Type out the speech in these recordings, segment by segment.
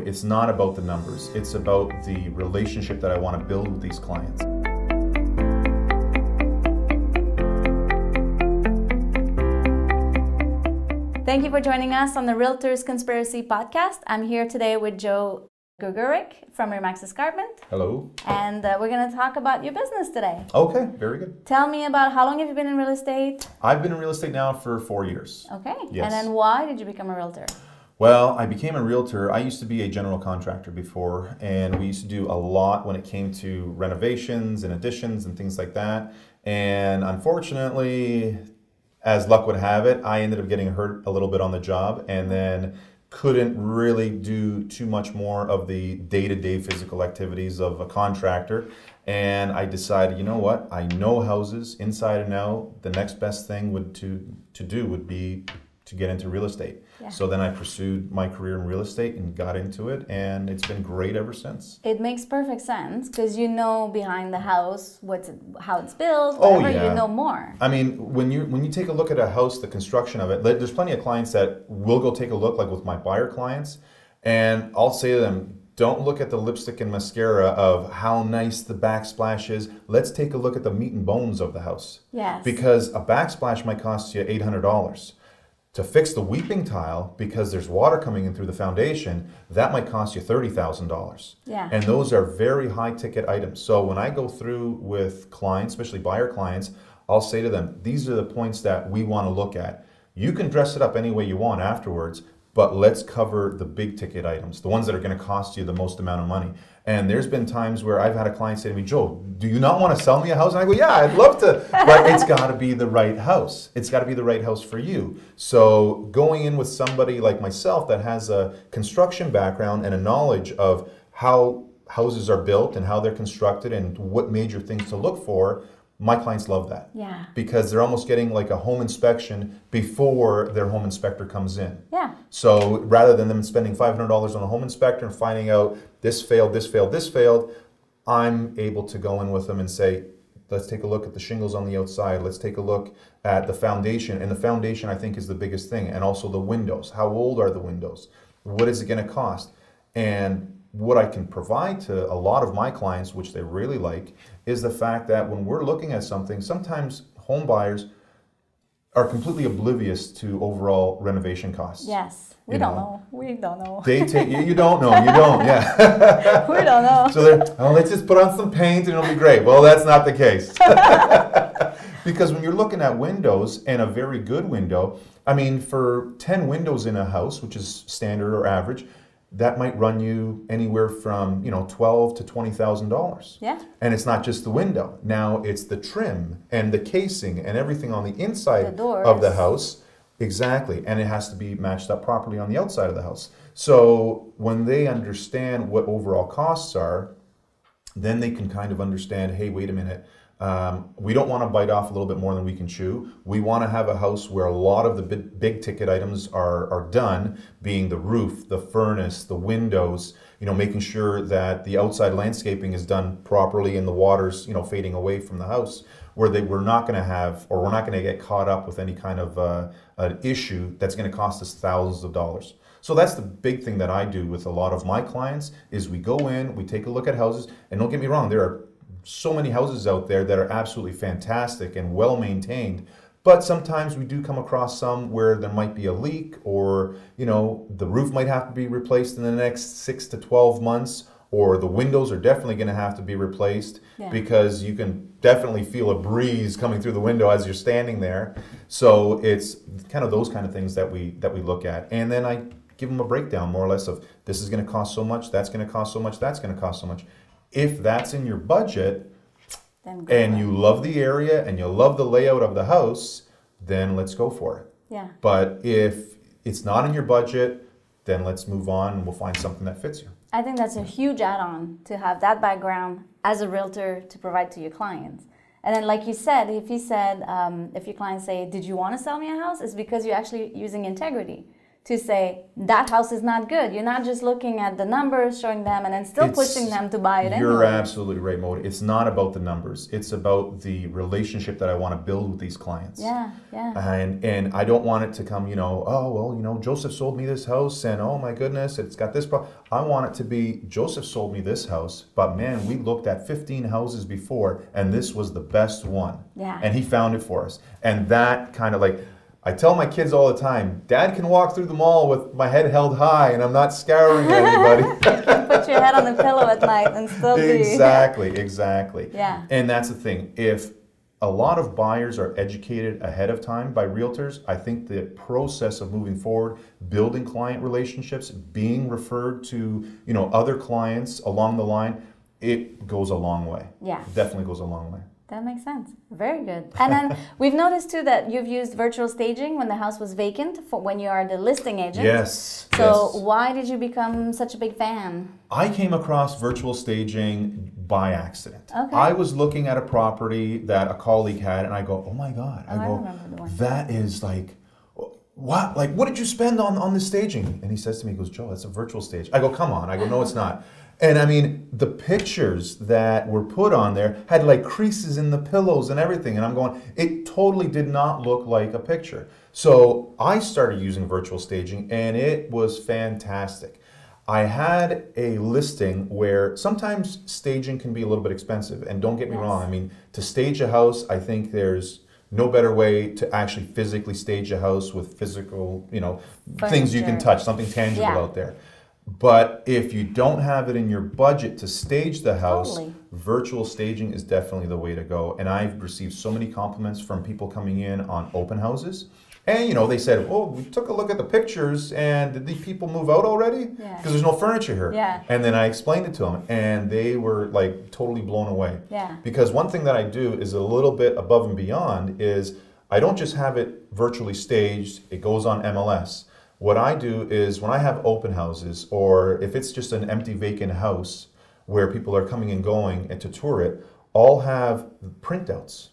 it's not about the numbers. It's about the relationship that I want to build with these clients. Thank you for joining us on the Realtors Conspiracy Podcast. I'm here today with Joe Grguric from Remax Escarpment. Hello. And we're going to talk about your business today. Okay, very good. Tell me about how long have you been in real estate? I've been in real estate now for 4 years. Okay. Yes. And then why did you become a realtor? Well, I became a realtor. I used to be a general contractor before, and we used to do a lot when it came to renovations and additions and things like that. And unfortunately, as luck would have it, I ended up getting hurt a little bit on the job and then couldn't really do too much more of the day-to-day physical activities of a contractor. And I decided, you know what? I know houses inside and out. The next best thing to do would be to get into real estate. Yeah. So then I pursued my career in real estate and got into it, and it's been great ever since. It makes perfect sense because you know behind the house how it's built, oh, whatever, yeah. You know more. I mean, when you take a look at a house, the construction of it, there's plenty of clients that will go take a look, like with my buyer clients, and I'll say to them, don't look at the lipstick and mascara of how nice the backsplash is. Let's take a look at the meat and bones of the house. Yes. Because a backsplash might cost you $800. To fix the weeping tile, because there's water coming in through the foundation, that might cost you $30,000. Yeah. And those are very high ticket items. So when I go through with clients, especially buyer clients, I'll say to them, these are the points that we want to look at. You can dress it up any way you want afterwards, but let's cover the big ticket items, the ones that are going to cost you the most amount of money. And there's been times where I've had a client say to me, Joe, do you not want to sell me a house? And I go, yeah, I'd love to, but it's got to be the right house. It's got to be the right house for you. So going in with somebody like myself that has a construction background and a knowledge of how houses are built and how they're constructed and what major things to look for, my clients love that. Yeah. Because they're almost getting like a home inspection before their home inspector comes in. Yeah. So rather than them spending $500 on a home inspector and finding out this failed, this failed, this failed, I'm able to go in with them and say, let's take a look at the shingles on the outside. Let's take a look at the foundation. And the foundation, I think, is the biggest thing. And also the windows. How old are the windows? What is it going to cost? And what I can provide to a lot of my clients, which they really like, is the fact that when we're looking at something, sometimes home buyers are completely oblivious to overall renovation costs. Yes. We don't know. We don't know. They take you don't know. You don't. Yeah. We don't know. So they're, let's just put on some paint and it'll be great. Well, that's not the case. Because when you're looking at windows, and a very good window, I mean, for 10 windows in a house, which is standard or average, that might run you anywhere from $12,000 to $20,000. Yeah. And it's not just the window. Now it's the trim and the casing and everything on the inside of the house. Exactly. And it has to be matched up properly on the outside of the house. So when they understand what overall costs are, then they can kind of understand, hey, wait a minute. We don't want to bite off a little bit more than we can chew. We want to have a house where a lot of the big ticket items are done, being the roof, the furnace, the windows, making sure that the outside landscaping is done properly and the water's, fading away from the house, where we're not going to have, or we're not going to get caught up with any kind of an issue that's going to cost us thousands of dollars. So that's the big thing that I do with a lot of my clients is we go in, we take a look at houses, and don't get me wrong, there are so many houses out there that are absolutely fantastic and well maintained, but sometimes we do come across some where there might be a leak, or the roof might have to be replaced in the next 6 to 12 months, or the windows are definitely going to have to be replaced because you can definitely feel a breeze coming through the window as you're standing there. So it's kind of those kind of things that we look at, and then I give them a breakdown more or less of this is going to cost so much, that's going to cost so much, that's going to cost so much. If that's in your budget and you love the area and you love the layout of the house, then let's go for it. Yeah. But if it's not in your budget, then let's move on and we'll find something that fits you. I think that's a huge add-on to have that background as a realtor to provide to your clients. And then like you said, if your clients say, did you want to sell me a house? It's because you're actually using integrity to say that house is not good. You're not just looking at the numbers, showing them, and then still pushing them to buy it anyway. You're absolutely right, Modi. It's not about the numbers. It's about the relationship that I want to build with these clients. Yeah. And I don't want it to come, oh, well, Joseph sold me this house, and oh my goodness, it's got this problem. I want it to be, Joseph sold me this house, but man, we looked at 15 houses before, and this was the best one. Yeah. And he found it for us. And that kind of like, I tell my kids all the time, Dad can walk through the mall with my head held high and I'm not scouring anybody. You can put your head on the pillow at night and still be... Exactly. Yeah. And that's the thing. If a lot of buyers are educated ahead of time by realtors, I think the process of moving forward, building client relationships, being referred to, other clients along the line, it goes a long way. Yeah. It definitely goes a long way. That makes sense. Very good. And then we've noticed too that you've used virtual staging when the house was vacant for when you are the listing agent. Yes. So why did you become such a big fan? I came across virtual staging by accident. Okay. I was looking at a property that a colleague had and I go, oh my God. I remember the one. That is like, what? Like, what did you spend on this staging? And he says to me, he goes, Joe, that's a virtual stage. I go, come on. I go, no, it's not. And I mean, the pictures that were put on there had like creases in the pillows and everything. And I'm going, it totally did not look like a picture. So I started using virtual staging and it was fantastic. I had a listing where sometimes staging can be a little bit expensive. And don't get me wrong. I mean, to stage a house, I think there's no better way to actually physically stage a house with physical, things you can touch, something tangible out there. But if you don't have it in your budget to stage the house, virtual staging is definitely the way to go. And I've received so many compliments from people coming in on open houses. And, they said, oh, we took a look at the pictures and did these people move out already? Because there's no furniture here. Yeah. And then I explained it to them and they were like totally blown away. Yeah. Because one thing that I do is a little bit above and beyond is I don't just have it virtually staged, it goes on MLS. What I do is when I have open houses or if it's just an empty vacant house where people are coming and going and to tour it, I'll have printouts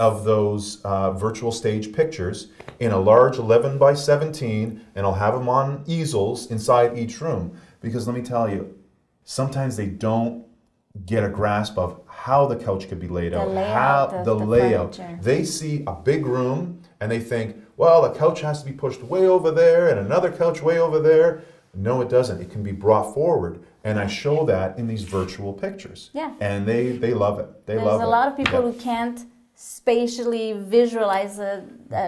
of those virtual stage pictures in a large 11 by 17 and I'll have them on easels inside each room. Because let me tell you, sometimes they don't get a grasp of how the couch could be laid out, how the layout. Furniture. They see a big room and they think, well, the couch has to be pushed way over there and another couch way over there. No, it doesn't. It can be brought forward. And I show that in these virtual pictures. Yeah. And they love it. There's a lot of people who can't spatially visualize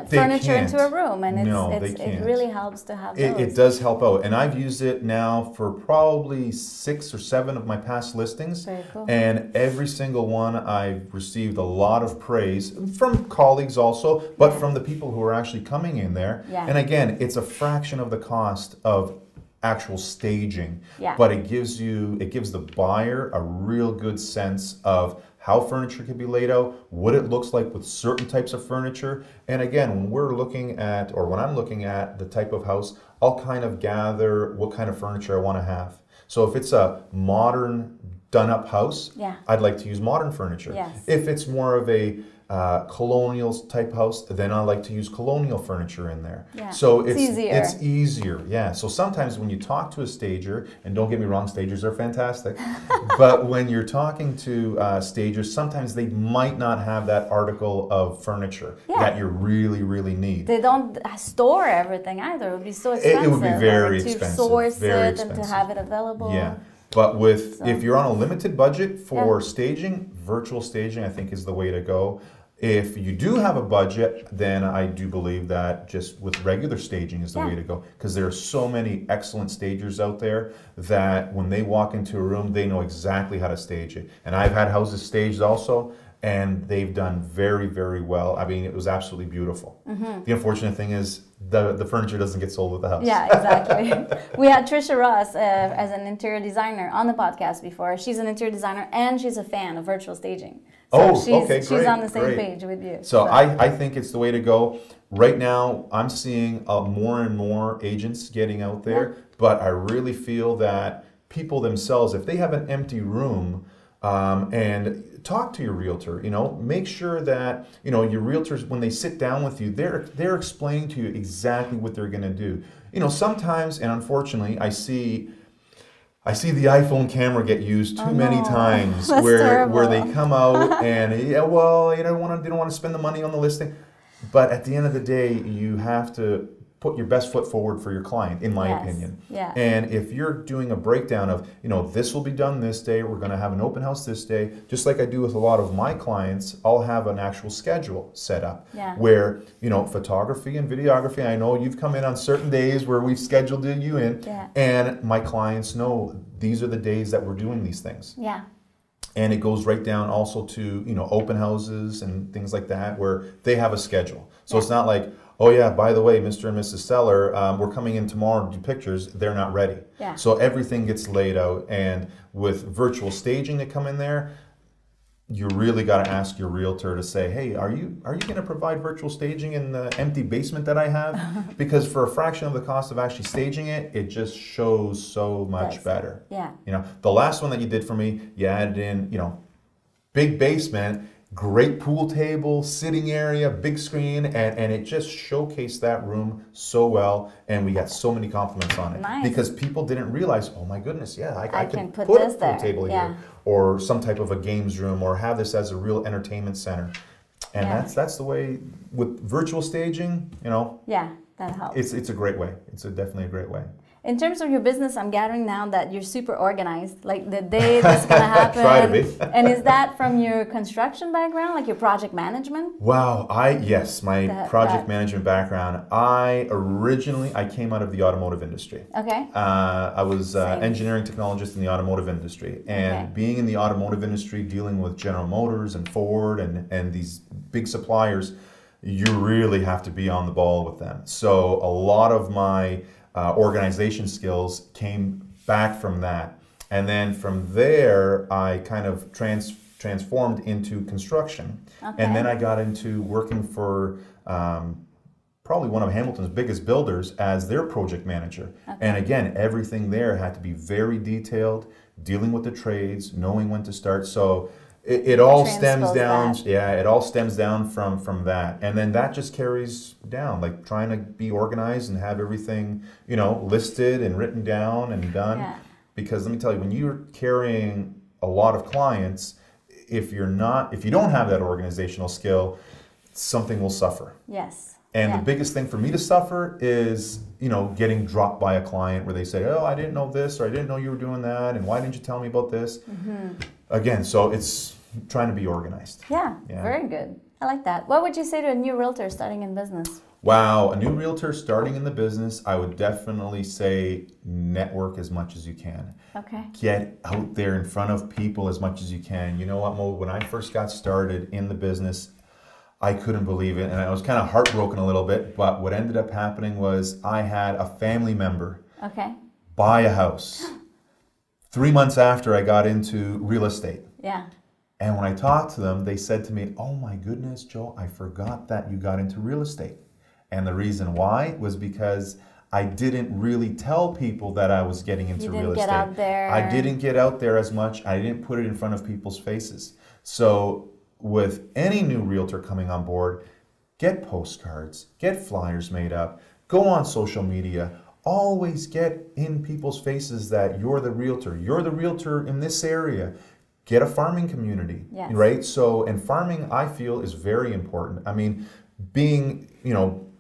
furniture into a room, and it really helps to have those. It does help out, and I've used it now for probably 6 or 7 of my past listings. Very cool. And every single one I've received a lot of praise from colleagues also, but from the people who are actually coming in there. Yeah. And again, it's a fraction of the cost of actual staging, but it gives the buyer a real good sense of how furniture can be laid out, what it looks like with certain types of furniture. And again, when I'm looking at the type of house, I'll kind of gather what kind of furniture I want to have. So if it's a modern done up house, I'd like to use modern furniture. Yes. If it's more of a colonial type house, then I like to use colonial furniture in there. Yeah. So it's easier. Yeah. So sometimes when you talk to a stager, and don't get me wrong, stagers are fantastic, but when you're talking to stagers, sometimes they might not have that article of furniture that you really, really need. They don't store everything either. It would be so expensive. It would be very expensive. To source it and to have it available. Yeah. But if you're on a limited budget for staging, virtual staging I think is the way to go. If you do have a budget, then I do believe that just with regular staging is the way to go, because there are so many excellent stagers out there that when they walk into a room, they know exactly how to stage it. And I've had houses staged also, and they've done very, very well. I mean, it was absolutely beautiful. Mm-hmm. The unfortunate thing is the furniture doesn't get sold at the house. Yeah, exactly. We had Trisha Ross as an interior designer on the podcast before. She's an interior designer and she's a fan of virtual staging. So she's on the same page with you. So I think it's the way to go. Right now, I'm seeing more and more agents getting out there, but I really feel that people themselves, if they have an empty room, and talk to your realtor, make sure that, your realtors, when they sit down with you, they're explaining to you exactly what they're going to do. You know, sometimes, and unfortunately, I see the iPhone camera get used too many times where they come out and they don't want to spend the money on the listing. But at the end of the day, you have to put your best foot forward for your client, in my opinion. Yeah. And if you're doing a breakdown of, this will be done this day, we're going to have an open house this day, just like I do with a lot of my clients, I'll have an actual schedule set up where, photography and videography, I know you've come in on certain days where we've scheduled you in, and my clients know these are the days that we're doing these things. Yeah. And it goes right down also to, open houses and things like that where they have a schedule. So it's not like, oh yeah, by the way, Mr. and Mrs. Seller, we're coming in tomorrow to do pictures. They're not ready. Yeah. So everything gets laid out. And with virtual staging to come in there, you really got to ask your realtor to say, hey, are you going to provide virtual staging in the empty basement that I have? Because for a fraction of the cost of actually staging it, it just shows so much better. Yeah. The last one that you did for me, you added in, big basement, great pool table, sitting area, big screen, and it just showcased that room so well, and we got so many compliments on it. Nice. Because people didn't realize, oh my goodness, I can put a pool table here, or some type of a games room, or have this as a real entertainment center. And that's the way, with virtual staging, Yeah, that helps. It's a great way. It's definitely a great way. In terms of your business, I'm gathering now that you're super organized. Like the day that's going to happen. Try to be. And is that from your construction background, like your project management? Wow, yes, my project management background. I came out of the automotive industry. Okay. I was engineering technologist in the automotive industry. And being in the automotive industry, dealing with General Motors and Ford and these big suppliers, you really have to be on the ball with them. So a lot of my organization skills came back from that. And then from there, I kind of transformed into construction. Okay. And then I got into working for probably one of Hamilton's biggest builders as their project manager. Okay. And again, everything there had to be very detailed, dealing with the trades, knowing when to start. So it all stems down. Yeah, it all stems down from that, and then that just carries down, like trying to be organized and have everything listed and written down and done. Yeah. Because let me tell you, when you're carrying a lot of clients, if you don't have that organizational skill, something will suffer. Yes. And the biggest thing for me to suffer is getting dropped by a client where they say, oh, I didn't know this, or I didn't know you were doing that, and why didn't you tell me about this? Mm-hmm. Again, so it's trying to be organized. Yeah, very good. I like that. What would you say to a new realtor starting in business? Wow, a new realtor starting in the business, I would definitely say network as much as you can. Okay. Get out there in front of people as much as you can. You know what, Mo, when I first got started in the business, I couldn't believe it, and I was kind of heartbroken a little bit, but what ended up happening was I had a family member buy a house 3 months after I got into real estate. Yeah. And when I talked to them, they said to me, oh my goodness, Joe, I forgot that you got into real estate. And the reason why was because I didn't really tell people that I was getting into real estate. You didn't get out there. I didn't get out there as much. I didn't put it in front of people's faces. So with any new realtor coming on board, get postcards, get flyers made up, go on social media, always get in people's faces that you're the realtor in this area. Get a farming community, right? So, and farming, I feel, is very important. I mean, being,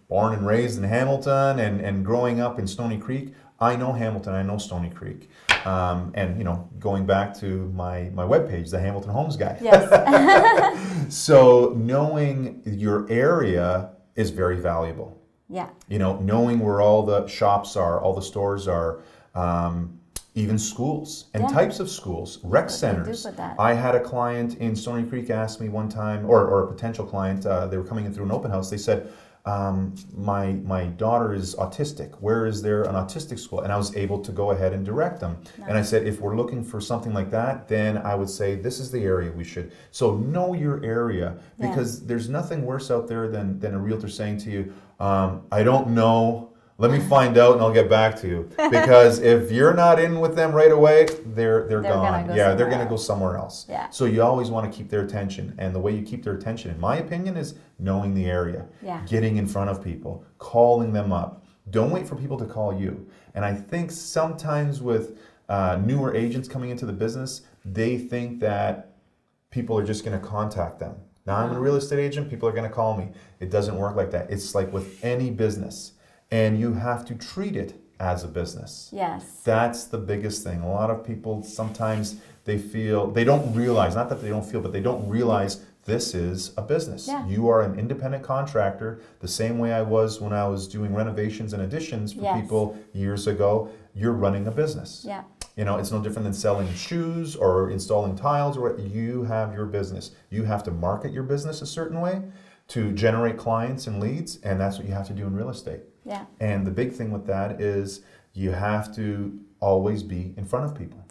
born and raised in Hamilton and growing up in Stony Creek, I know Hamilton, I know Stony Creek. And, going back to my webpage, the Hamilton Homes Guy. Yes. So knowing your area is very valuable. Yeah. Knowing where all the shops are, all the stores are, even schools and types of schools, rec centers. I had a client in Stony Creek ask me one time, or a potential client, they were coming in through an open house, they said, my daughter is autistic. Where is there an autistic school? And I was able to go ahead and direct them. Nice. And I said, if we're looking for something like that, then I would say this is the area we should. So know your area, because there's nothing worse out there than a realtor saying to you, I don't know, let me find out and I'll get back to you. Because if you're not in with them right away, they're gone. They're going to go somewhere else. Yeah. So you always want to keep their attention. And the way you keep their attention, in my opinion, is knowing the area. Yeah. Getting in front of people, calling them up, Don't wait for people to call you. And I think sometimes with newer agents coming into the business, they think that people are just going to contact them. Now I'm a real estate agent, people are going to call me. It doesn't work like that. It's like with any business. And you have to treat it as a business. Yes. That's the biggest thing. A lot of people sometimes they don't realize, not that they don't feel, but they don't realize this is a business. Yeah. You are an independent contractor, the same way I was when I was doing renovations and additions for people years ago. You're running a business. Yeah. You know, it's no different than selling shoes or installing tiles, or you have your business. You have to market your business a certain way to generate clients and leads, and that's what you have to do in real estate. Yeah. And the big thing with that is you have to always be in front of people.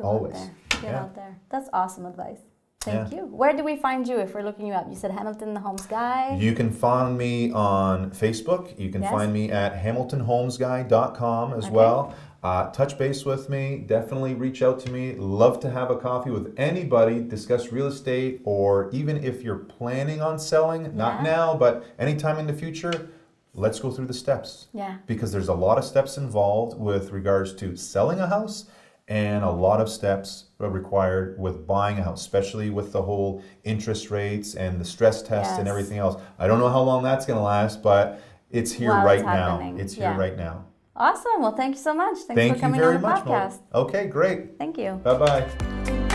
Always. Get out there. That's awesome advice. Thank you. Where do we find you if we're looking you up? You said Hamilton Homes Guy. You can find me on Facebook. You can find me at hamiltonhomesguy.com as well. Touch base with me. Definitely reach out to me. Love to have a coffee with anybody, discuss real estate, or even if you're planning on selling, not now, but anytime in the future, let's go through the steps. Yeah. Because there's a lot of steps involved with regards to selling a house, and a lot of steps are required with buying a house, especially with the whole interest rates and the stress test and everything else. I don't know how long that's going to last, but it's here right now. It's here right now. Awesome. Well, thank you so much. Thanks for coming on the podcast. Okay, great. Thank you. Bye-bye.